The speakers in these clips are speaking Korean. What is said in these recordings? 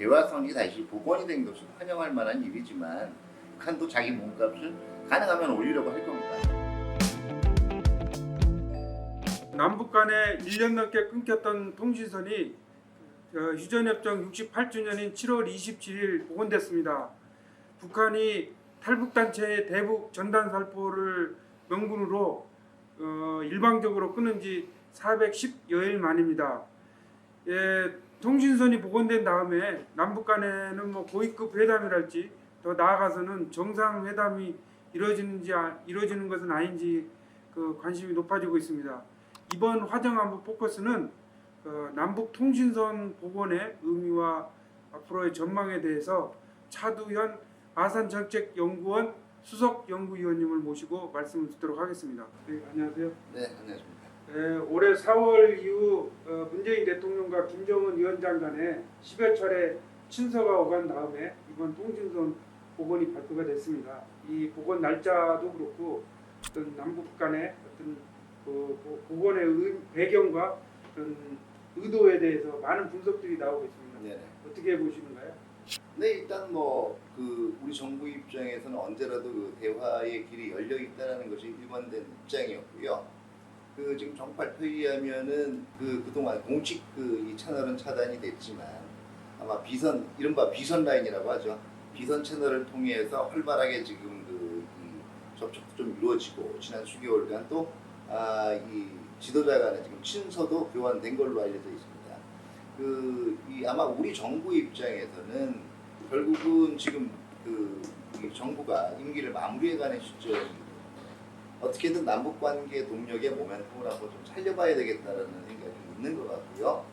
대화성이 다시 복원이 된 것은 환영할 만한 일이지만 북한도 자기 몸값을 가능하면 올리려고 할 겁니다. 남북 간에 1년 넘게 끊겼던 통신선이 휴전협정 68주년인 7월 27일 복원됐습니다. 북한이 탈북단체의 대북 전단살포를 명분으로 일방적으로 끊은 지 410여일 만입니다. 통신선이 복원된 다음에 남북 간에는 고위급 회담이랄지 더 나아가서는 정상회담이 이루어지는 것은 아닌지 관심이 높아지고 있습니다. 이번 화정안보 포커스는 남북 통신선 복원의 의미와 앞으로의 전망에 대해서 차두현 아산정책연구원 수석연구위원님을 모시고 말씀을 듣도록 하겠습니다. 네, 안녕하세요. 네, 안녕하십니까. 올해 4월 이후 문재인 대통령과 김정은 위원장 간에 10여 차례 친서가 오간 다음에 이번 통신선 복원이 발표가 됐습니다. 이 복원 날짜도 그렇고 어떤 남북 간의 어떤 복원의 배경과 어떤 의도에 대해서 많은 분석들이 나오고 있습니다. 네. 어떻게 보시는가요? 네, 일단 우리 정부 입장에서는 언제라도 그 대화의 길이 열려 있다는 것이 일관된 입장이었고요. 지금 정발표에 의하면은 그동안 공식 이 채널은 차단이 됐지만 아마 이른바 비선 라인이라고 하죠. 비선 채널을 통해서 활발하게 지금 이 접촉도 좀 이루어지고 지난 수개월간 또 이 지도자 간에 지금 친서도 교환된 걸로 알려져 있습니다. 아마 우리 정부 입장에서는 결국은 지금 이 정부가 임기를 마무리해가는 시점입니다. 어떻게든 남북 관계 동력의 모멘텀을 한번 좀 살려봐야 되겠다라는 생각이 있는 것 같고요.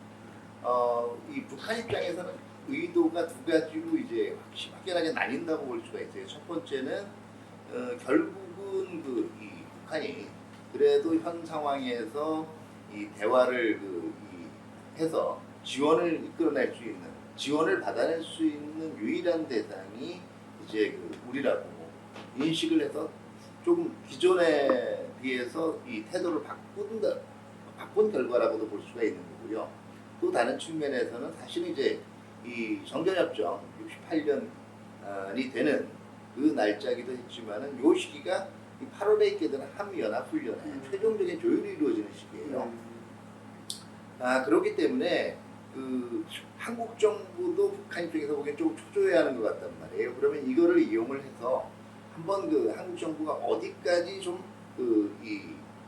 이 북한 입장에서는 의도가 두 가지로 이제 확연하게 나뉜다고 볼 수가 있어요. 첫 번째는 결국은 이 북한이 그래도 현 상황에서 이 대화를 해서 지원을 이끌어낼 수 있는, 지원을 받아낼 수 있는 유일한 대상이 이제 우리라고 인식을 해서 조금 기존에 비해서 이 태도를 바꾼 결과라고도 볼 수가 있는 거고요. 또 다른 측면에서는 사실 이제 이 정전협정 68년이 되는 그 날짜기도 했지만은 요 시기가 8월에 있게 되는 한미연합훈련의 최종적인 조율이 이루어지는 시기예요. 그렇기 때문에 한국 정부도 북한 입장에서 보기엔 좀 초조해하는 것 같단 말이에요. 그러면 이거를 이용을 해서 한번 한국 정부가 어디까지 좀 이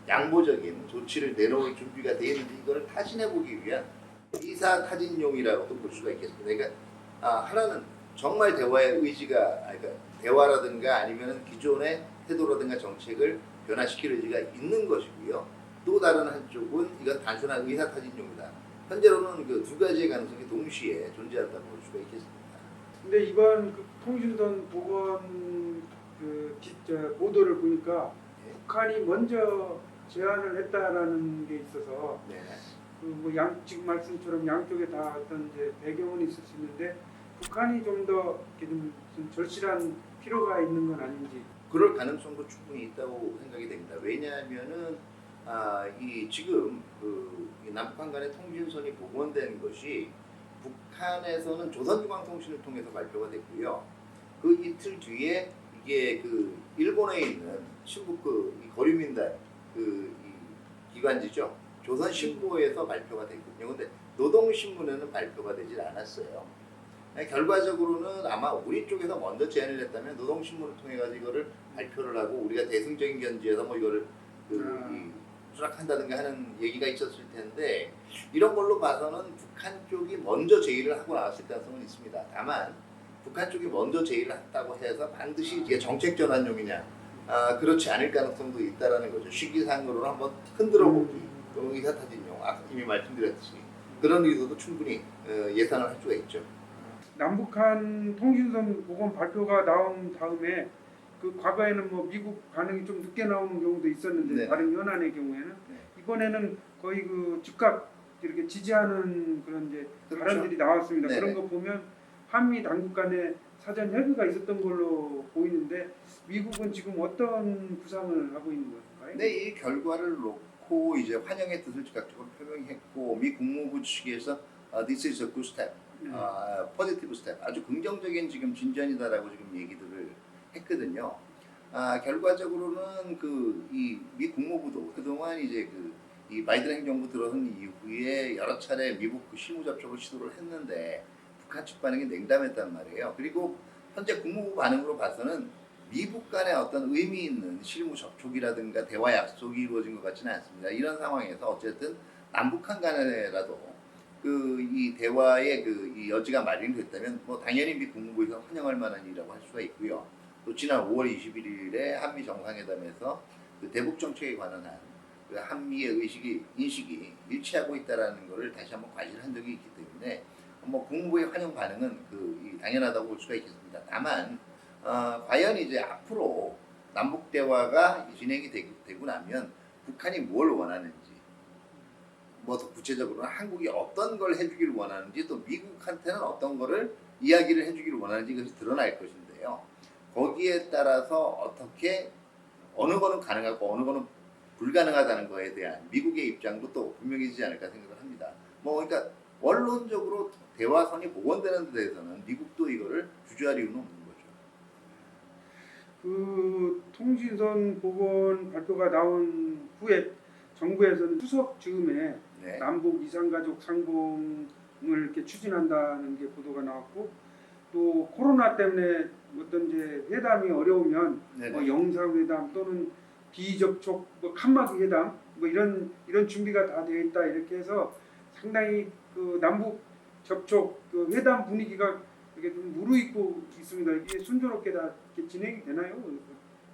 양보적인 조치를 내놓을 준비가 되어 있는지 이거를 타진해 보기 위한 이사타진용이라고도 볼 수가 있겠습니다. 그러니까 하나는 정말 대화의 의지가, 그러니까 대화라든가 아니면 기존의 태도라든가 정책을 변화시킬 의지가 있는 것이고요. 또 다른 한쪽은 이건 단순한 의사타진용이다. 현재로는 두 가지의 가능성이 동시에 존재한다고 볼 수가 있겠습니다. 근데 이번 통신선 복원 보도를 보니까 북한이 먼저 제안을 했다라는 게 있어서 네. 지금 말씀처럼 양쪽에 다 어떤 이제 배경은 있을 수 있는데 북한이 좀 더 좀 절실한 필요가 있는 건 아닌지. 그럴 가능성도 충분히 있다고 생각이 됩니다. 왜냐하면은 지금 이 남북한 간의 통신선이 복원된 것이 북한에서는 조선중앙통신을 통해서 발표가 됐고요. 그 이틀 뒤에 이게 일본에 있는 친북 이 거류민단 이 기관지죠. 조선신보에서 발표가 됐거든요. 근데 노동신문에는 발표가 되질 않았어요. 결과적으로는 아마 우리 쪽에서 먼저 제안을 했다면 노동신문을 통해 가지고 이거를 발표를 하고 우리가 대승적인 견지에서 이거를 수락한다든가 하는 얘기가 있었을 텐데 이런 걸로 봐서는 북한 쪽이 먼저 제의를 하고 나왔을 가능성은 있습니다. 다만 북한 쪽이 먼저 제의를 했다고 해서 반드시 이게 정책 전환용이냐 그렇지 않을 가능성도 있다라는 거죠. 시기상으로는 한번 흔들어 보기, 의사타진용, 이미 말씀드렸듯이 그런 의도도 충분히 예상을 할 수가 있죠. 남북한 통신선 복원 발표가 나온 다음에 과거에는 미국 반응이 좀 늦게 나오는 경우도 있었는데 네. 다른 현안의 경우에는 이번에는 거의 즉각 이렇게 지지하는 그런 이제 그렇죠. 발언들이 나왔습니다. 네네. 그런 거 보면 한미 당국 간에 사전 협의가 있었던 걸로 보이는데 미국은 지금 어떤 구상을 하고 있는 걸까요? 네, 이 결과를 놓고 이제 환영의 뜻을 즉각적으로 표명했고 미 국무부 측에서 This is a good step. 포지티브 스텝, 아주 긍정적인 지금 진전이다라고 지금 얘기들을 했거든요. 결과적으로는 이 미 국무부도 그동안 이제 이 바이든 행정부 들어선 이후에 여러 차례 미국 실무 접촉을 시도를 했는데 북한 측 반응이 냉담했단 말이에요. 그리고 현재 국무부 반응으로 봐서는 미국 간의 어떤 의미 있는 실무 접촉이라든가 대화 약속이 이루어진 것 같지는 않습니다. 이런 상황에서 어쨌든 남북한 간에라도 이 대화의 이 여지가 마련됐다면 뭐 당연히 미 국무부에서 환영할 만한 일이라고 할 수가 있고요. 또 지난 5월 21일에 한미 정상회담에서 대북 정책에 관한 한미의 인식이 일치하고 있다라는 것을 다시 한번 과시한 적이 있기 때문에 뭐 국무부의 환영 반응은 당연하다고 볼 수가 있겠습니다. 다만 과연 이제 앞으로 남북 대화가 진행이 되고 나면 북한이 뭘 원하는지, 뭐 더 구체적으로는 한국이 어떤 걸 해주기를 원하는지, 또 미국한테는 어떤 거를 이야기를 해주기를 원하는지 그것이 드러날 것인데요. 거기에 따라서 어떻게 어느 거는 가능하고 어느 거는 불가능하다는 거에 대한 미국의 입장도 또 분명해지지 않을까 생각을 합니다. 뭐 그러니까 원론적으로 대화선이 복원되는 데 대해서는 미국도 이거를 주저할 이유는 없는 거죠. 그 통신선 복원 발표가 나온 후에 정부에서는 추석 즈음에 네. 남북 이산가족 상봉을 이렇게 추진한다는 게 보도가 나왔고, 또 코로나 때문에 어떤 이제 회담이 어려우면 뭐 영상회담 또는 비접촉 뭐 칸막이 회담 뭐 이런 준비가 다 되어 있다 이렇게 해서 상당히 그 남북 접촉 회담 분위기가 이렇게 좀 무르익고 있습니다. 이게 순조롭게 다 이렇게 진행이 되나요?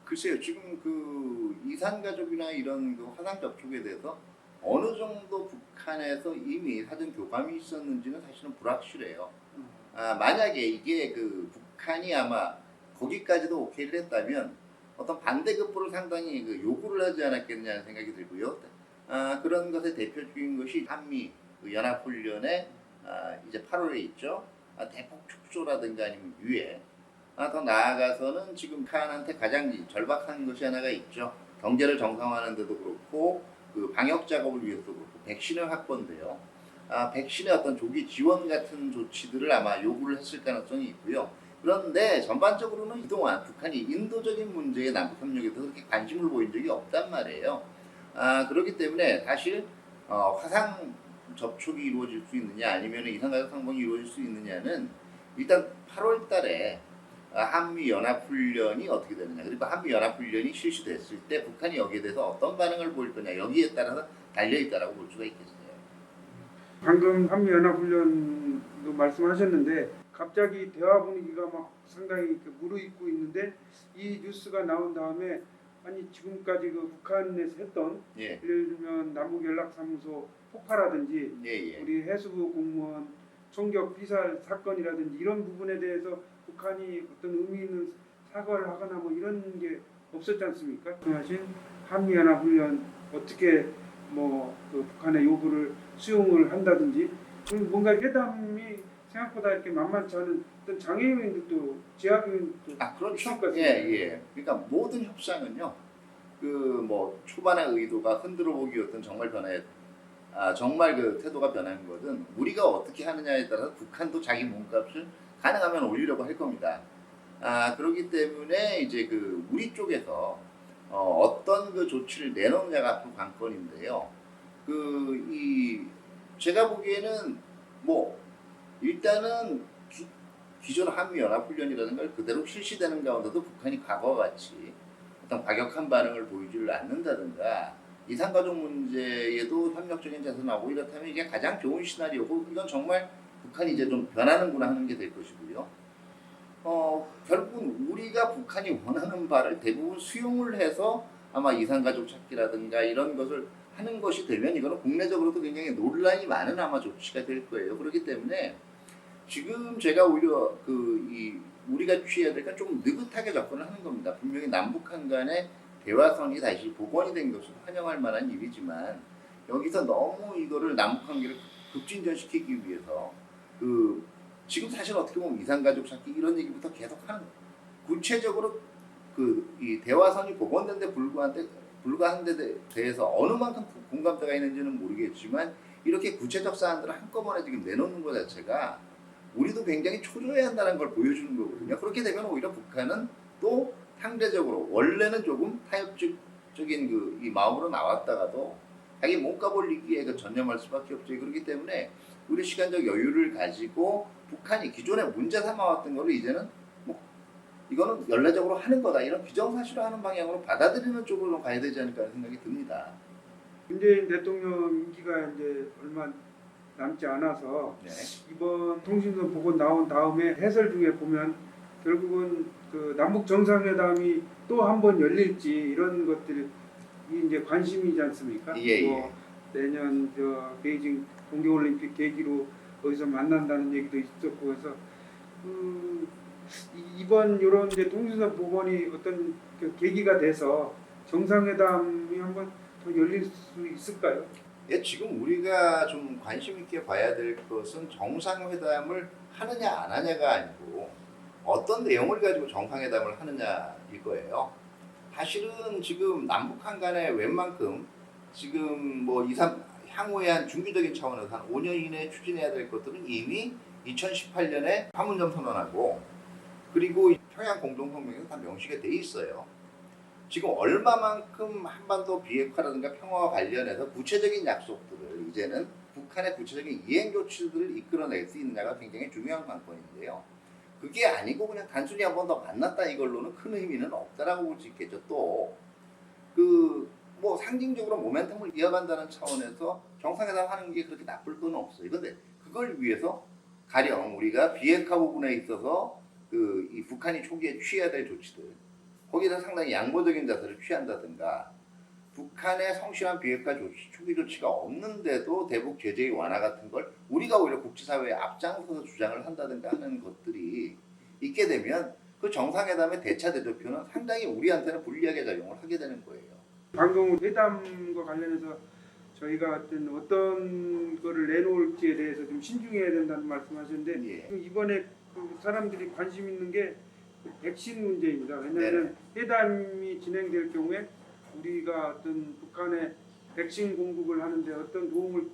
글쎄요, 지금 이산가족이나 이런 화상 접촉에 대해서 어느 정도 북한에서 이미 사전 교감이 있었는지는 사실은 불확실해요. 만약에 이게 북한이 아마 거기까지도 오케이를 했다면 어떤 반대급부를 상당히 요구를 하지 않았겠느냐는 생각이 들고요. 그런 것의 대표적인 것이 한미 연합훈련에 이제 8월에 있죠. 대폭 축소라든가 아니면 유예. 더 나아가서는 지금 북한한테 가장 절박한 것이 하나가 있죠. 경제를 정상화하는 데도 그렇고 방역 작업을 위해서도 그렇고 백신의 확보인데요. 백신의 어떤 조기 지원 같은 조치들을 아마 요구를 했을 가능성이 있고요. 그런데 전반적으로는 그동안 북한이 인도적인 문제에 남북 협력에 대해서 그렇게 관심을 보인 적이 없단 말이에요. 그렇기 때문에 사실 화상 접촉이 이루어질 수 있느냐 아니면 이산가족 상봉이 이루어질 수 있느냐는 일단 8월 달에 한미 연합훈련이 어떻게 되느냐, 그리고 한미 연합훈련이 실시됐을 때 북한이 여기에 대해서 어떤 반응을 보일 거냐, 여기에 따라서 달려있다라고 볼 수가 있겠어요. 방금 한미연합훈련도 말씀하셨는데 갑자기 대화 분위기가 막 상당히 무르익고 있는데 이 뉴스가 나온 다음에 아니 지금까지 북한에서 했던 예. 예를 들면 남북연락사무소 폭파라든지 우리 해수부 공무원 총격 피살 사건이라든지 이런 부분에 대해서 북한이 어떤 의미 있는 사과를 하거나 뭐 이런 게 없었지 않습니까? 말씀하신 한미연합훈련 어떻게 북한의 요구를 수용을 한다든지 뭔가 회담이 생각보다 이렇게 만만치 않은 어떤 장애 요인들도 제약 요인도 그렇죠. 예. 그러니까 모든 협상은요. 초반의 의도가 흔들어 보기였던 정말 정말 태도가 변한 것은 우리가 어떻게 하느냐에 따라서 북한도 자기 몸값을 가능하면 올리려고 할 겁니다. 그렇기 때문에 이제 우리 쪽에서 어떤 조치를 내놓느냐가 앞으로 관건인데요. 제가 보기에는 일단은 기존 한미연합훈련이라는 걸 그대로 실시되는 가운데도 북한이 과거와 같이 어떤 과격한 반응을 보이지를 않는다든가 이산가족 문제에도 협력적인 자세가 나오고 이렇다면 이게 가장 좋은 시나리오고 이건 정말 북한이 이제 좀 변하는구나 하는 게 될 것이고요. 결국은 우리가 북한이 원하는 바를 대부분 수용을 해서 아마 이산가족 찾기라든가 이런 것을 하는 것이 되면 이거는 국내적으로도 굉장히 논란이 많은 아마 조치가 될 거예요. 그렇기 때문에 지금 제가 오히려 우리가 취해야 될 건 좀 느긋하게 접근을 하는 겁니다. 분명히 남북한 간의 대화선이 다시 복원이 된 것은 환영할 만한 일이지만 여기서 너무 이거를 남북 관계를 급진전시키기 위해서 지금 사실 어떻게 보면 이산가족 찾기 이런 얘기부터 계속 하는 구체적으로 이 대화선이 복원된 데 불과한 데 대해서 어느 만큼 공감대가 있는지는 모르겠지만 이렇게 구체적 사안들을 한꺼번에 지금 내놓는 것 자체가 우리도 굉장히 초조해야 한다는 걸 보여주는 거거든요. 그렇게 되면 오히려 북한은 또 상대적으로 원래는 조금 타협적인 그 이 마음으로 나왔다가도 자기 몸값 올리기에 그 전념할 수밖에 없죠. 그렇기 때문에 우리 시간적 여유를 가지고 북한이 기존에 문제 삼아왔던 거를 이제는 뭐 이거는 연례적으로 하는 거다 이런 기정사실화하는 방향으로 받아들이는 쪽으로 가야 되지 않을까 하는 생각이 듭니다. 문재인 대통령 임기가 이제 얼마 남지 않아서 네. 이번 통신선 보고 나온 다음에 해설 중에 보면 결국은 그 남북 정상회담이 또 한 번 열릴지 이런 것들이 이제 관심이지 않습니까? 예, 예. 뭐 내년 저 베이징 동계올림픽 계기로 거기서 만난다는 얘기도 있었고 해서 이번 이런 이제 통신선 복원이 어떤 그 계기가 돼서 정상회담이 한번 더 열릴 수 있을까요? 예, 지금 우리가 좀 관심 있게 봐야 될 것은 정상회담을 하느냐 안 하냐가 아니고 어떤 내용을 가지고 정상회담을 하느냐일 거예요. 사실은 지금 남북한 간에 웬만큼 지금 뭐 2, 3 향후에 한 중기적인 차원에서 한 5년 이내에 추진해야 될 것들은 이미 2018년에 판문점 선언하고 그리고 평양 공동성명에서 다 명시가 돼 있어요. 지금 얼마만큼 한반도 비핵화라든가 평화와 관련해서 구체적인 약속들을 이제는 북한의 구체적인 이행 조치들을 이끌어낼 수 있느냐가 굉장히 중요한 관건인데요. 그게 아니고 그냥 단순히 한 번 더 만났다 이걸로는 큰 의미는 없다라고 볼 수 있겠죠. 또 그 뭐 상징적으로 모멘텀을 이어간다는 차원에서 정상회담 하는 게 그렇게 나쁠 건 없어요. 그런데 그걸 위해서 가령 우리가 비핵화 부분에 있어서 그 이 북한이 초기에 취해야 될 조치들 거기서 상당히 양보적인 자세를 취한다든가 북한의 성실한 비핵화 조치, 초기 조치가 없는데도 대북 제재의 완화 같은 걸 우리가 오히려 국제사회에 앞장서서 주장을 한다든가 하는 것들이 있게 되면 그 정상회담의 대차 대조표는 상당히 우리한테는 불리하게 작용을 하게 되는 거예요. 방금 회담과 관련해서 저희가 어떤 거를 내놓을지에 대해서 좀 신중해야 된다는 말씀하셨는데 예. 이번에 그 사람들이 관심 있는 게 백신 문제입니다. 왜냐하면 회담이 진행될 경우에 우리가 어떤 북한에 백신 공급을 하는데 어떤 도움을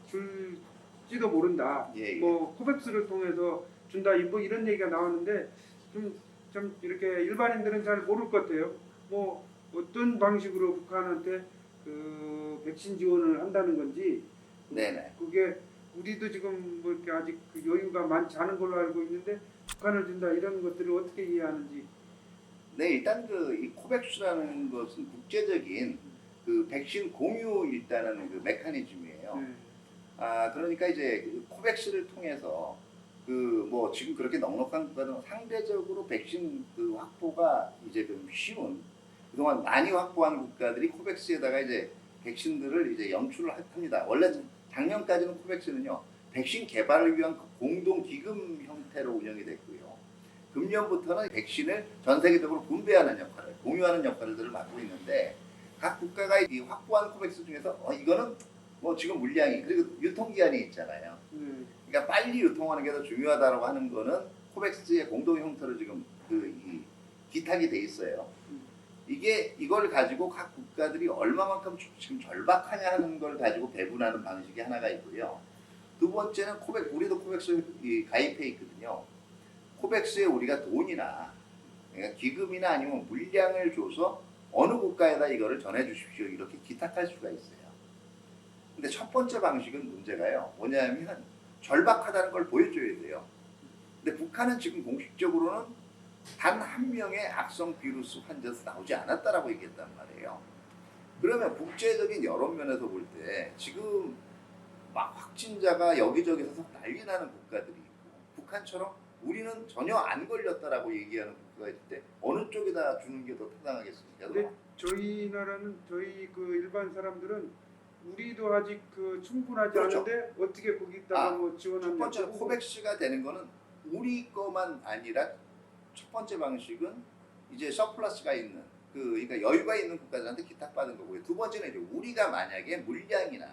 줄지도 모른다. 예, 예. 뭐 코백스를 통해서 준다. 뭐 이런 얘기가 나왔는데 좀 이렇게 일반인들은 잘 모를 것 같아요. 뭐 어떤 방식으로 북한한테 그 백신 지원을 한다는 건지 네네. 그게 우리도 지금 뭐 이렇게 아직 그 여유가 많지 않은 걸로 알고 있는데 북한을 준다 이런 것들을 어떻게 이해하는지. 네, 일단 그 이 코백스라는 것은 국제적인 그 백신 공유 일단은 그 메커니즘이에요. 네. 그러니까 이제 그 코백스를 통해서 그 뭐 지금 그렇게 넉넉한 국가들은 상대적으로 백신 그 확보가 이제 좀 쉬운 그동안 많이 확보한 국가들이 코백스에다가 이제 백신들을 이제 연출을 합니다. 원래 작년까지는 코백스는요 백신 개발을 위한 공동 기금 형태로 운영이 됐고요. 금년부터는 백신을 전 세계적으로 분배하는 역할을 공유하는 역할들을 맡고 있는데 각 국가가 이 확보한 코백스 중에서 이거는 뭐 지금 물량이 그리고 유통기한이 있잖아요. 그러니까 빨리 유통하는 게 더 중요하다고 하는 거는 코백스의 공동 형태로 지금 이 기탁이 돼 있어요. 이걸 가지고 각 국가들이 얼마만큼 지금 절박하냐 하는 걸 가지고 배분하는 방식이 하나가 있고요. 두 번째는 우리도 코백스 가입해 있거든요. 코백스에 우리가 돈이나 그러니까 기금이나 아니면 물량을 줘서 어느 국가에다 이거를 전해 주십시오 이렇게 기탁할 수가 있어요. 근데 첫 번째 방식은 문제가요. 뭐냐면 절박하다는 걸 보여줘야 돼요. 근데 북한은 지금 공식적으로는 단 한 명의 악성 비루스 환자도 나오지 않았다라고 얘기했단 말이에요. 그러면 국제적인 여론 면에서 볼 때 지금 막 확진자가 여기저기서 난리 나는 국가들이 있고 북한처럼 우리는 전혀 안 걸렸다라고 얘기하는 국가가 있을 때 어느 쪽에다 주는 게 더 타당하겠습니까? 근데 저희 나라는 저희 그 일반 사람들은 우리도 아직 그 충분하지 그렇죠. 않은데 어떻게 거기다가 뭐 지원하냐. 첫 번째 코백스가 되는 거는 우리 거만 아니라 첫 번째 방식은 이제 서플러스가 있는 그러니까 여유가 있는 국가들한테 기탁받은 거고요. 두 번째는 이제 우리가 만약에 물량이나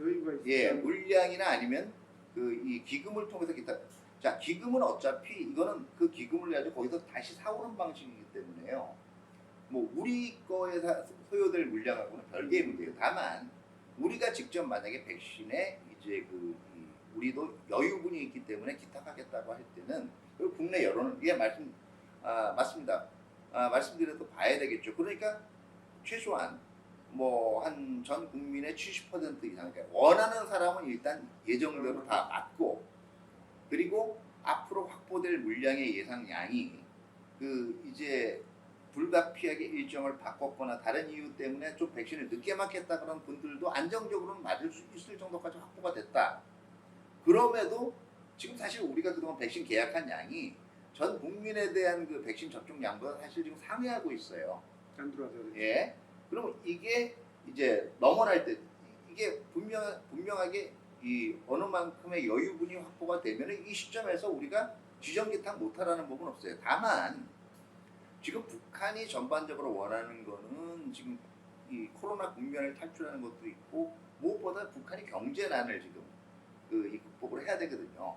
여유가 있어요. 예 물량이나 아니면 그 이 기금을 통해서 기탁. 자 기금은 어차피 이거는 그 기금을 가지고 거기서 다시 사오는 방식이기 때문에요. 뭐 우리 거에 소요될 물량하고는 별개의 문제예요. 다만 우리가 직접 만약에 백신에 이제 이 우리도 여유분이 있기 때문에 기탁하겠다고 할 때는 그 국내 여론을 맞습니다. 말씀드려도 봐야 되겠죠. 그러니까 최소한 뭐 한 전 국민의 70% 이상, 그러니까 원하는 사람은 일단 예정대로 다 맞고, 그리고 앞으로 확보될 물량의 예상량이 그 이제 불가피하게 일정을 바꿨거나 다른 이유 때문에 좀 백신을 늦게 맞겠다 그런 분들도 안정적으로는 맞을 수 있을 정도까지 확보가 됐다. 그럼에도 지금 사실 우리가 그동안 백신 계약한 양이 전 국민에 대한 그 백신 접종량보다 사실 지금 상회하고 있어요. 안 들어와서 예. 그럼 이게 이제 넘어날 때 이게 분명하게 이 어느 만큼의 여유분이 확보가 되면 이 시점에서 우리가 지정기탁 못하라는 법은 없어요. 다만 지금 북한이 전반적으로 원하는 거는 지금 이 코로나 국면을 탈출하는 것도 있고, 무엇보다 북한이 경제난을 지금 이 극복을 해야 되거든요.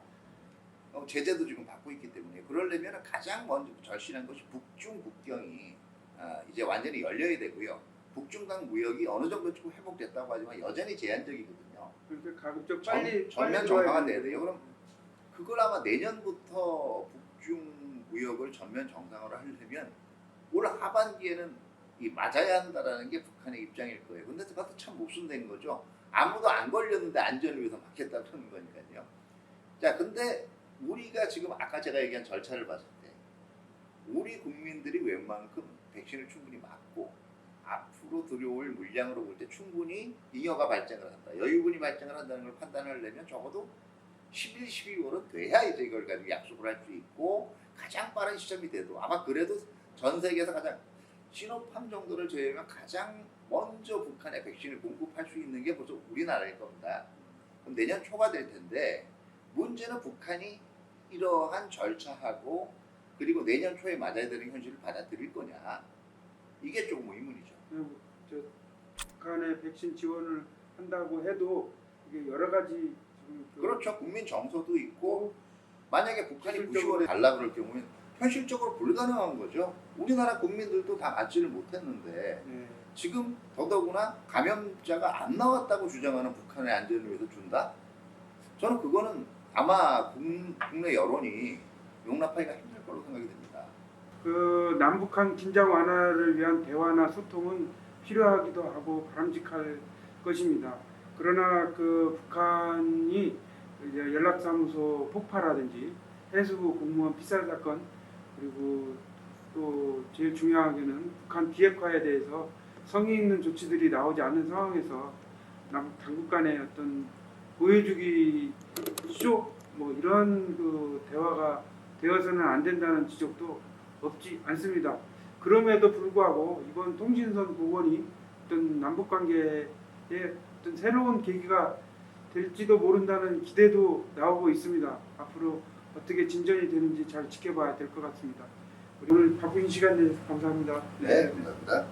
제재도 지금 받고 있기 때문에 그러려면 가장 먼저 절실한 것이 북중 국경이 이제 완전히 열려야 되고요. 북중간 무역이 어느 정도 조금 회복됐다고 하지만 여전히 제한적이거든요. 그러니까 가급적 빨리 전면 들어와야 정상화 돼야 되는데. 돼요. 그럼 그걸 아마 내년부터 북중 무역을 전면 정상화를 하려면 올 하반기에는 이 맞아야 한다라는 게 북한의 입장일 거예요. 근데 그것도 참 모순된 거죠. 아무도 안 걸렸는데 안전을 위해서 막겠다 그러는 거니까요. 자, 근데 우리가 지금 아까 제가 얘기한 절차를 봤을 때 우리 국민들이 웬만큼 백신을 충분히 맞고 앞으로 들어올 물량으로 볼 때 충분히 잉여가 발생을 한다, 여유분이 발생을 한다는 걸 판단하려면 적어도 11, 12월은 돼야 이제 이걸 가지고 약속을 할 수 있고, 가장 빠른 시점이 돼도 아마 그래도 전 세계에서 가장 시노팜 정도를 제외하면 가장 먼저 북한에 백신을 공급할 수 있는 게 벌써 우리나라일 겁니다. 그럼 내년 초가 될 텐데 문제는 북한이 이러한 절차하고 그리고 내년 초에 맞아야 되는 현실을 받아들일 거냐, 이게 조금 의문이죠. 저 북한에 백신 지원을 한다고 해도 이게 여러 가지 지금 그렇죠. 국민 정서도 있고, 만약에 북한이 실질적으로 90월에 달라 그럴 경우엔 현실적으로 불가능한 거죠. 우리나라 국민들도 다 맞지를 못했는데 네. 지금 더더구나 감염자가 안 나왔다고 주장하는 북한의 안전을 위해서 준다? 저는 그거는 아마 국내 여론이 용납하기가 힘들 걸로 생각이 됩니다. 그 남북한 긴장 완화를 위한 대화나 소통은 필요하기도 하고 바람직할 것입니다. 그러나 그 북한이 이제 연락사무소 폭파라든지 해수부 공무원 피살 사건, 그리고 또 제일 중요하게는 북한 비핵화에 대해서 성의 있는 조치들이 나오지 않는 상황에서 당국 간의 어떤 보여주기 쇼 뭐 이런 그 대화가 되어서는 안 된다는 지적도 없지 않습니다. 그럼에도 불구하고 이번 통신선 복원이 어떤 남북 관계에 어떤 새로운 계기가 될지도 모른다는 기대도 나오고 있습니다. 앞으로 어떻게 진전이 되는지 잘 지켜봐야 될 것 같습니다. 오늘 바쁜 시간 내주셔서 감사합니다. 네, 감사합니다.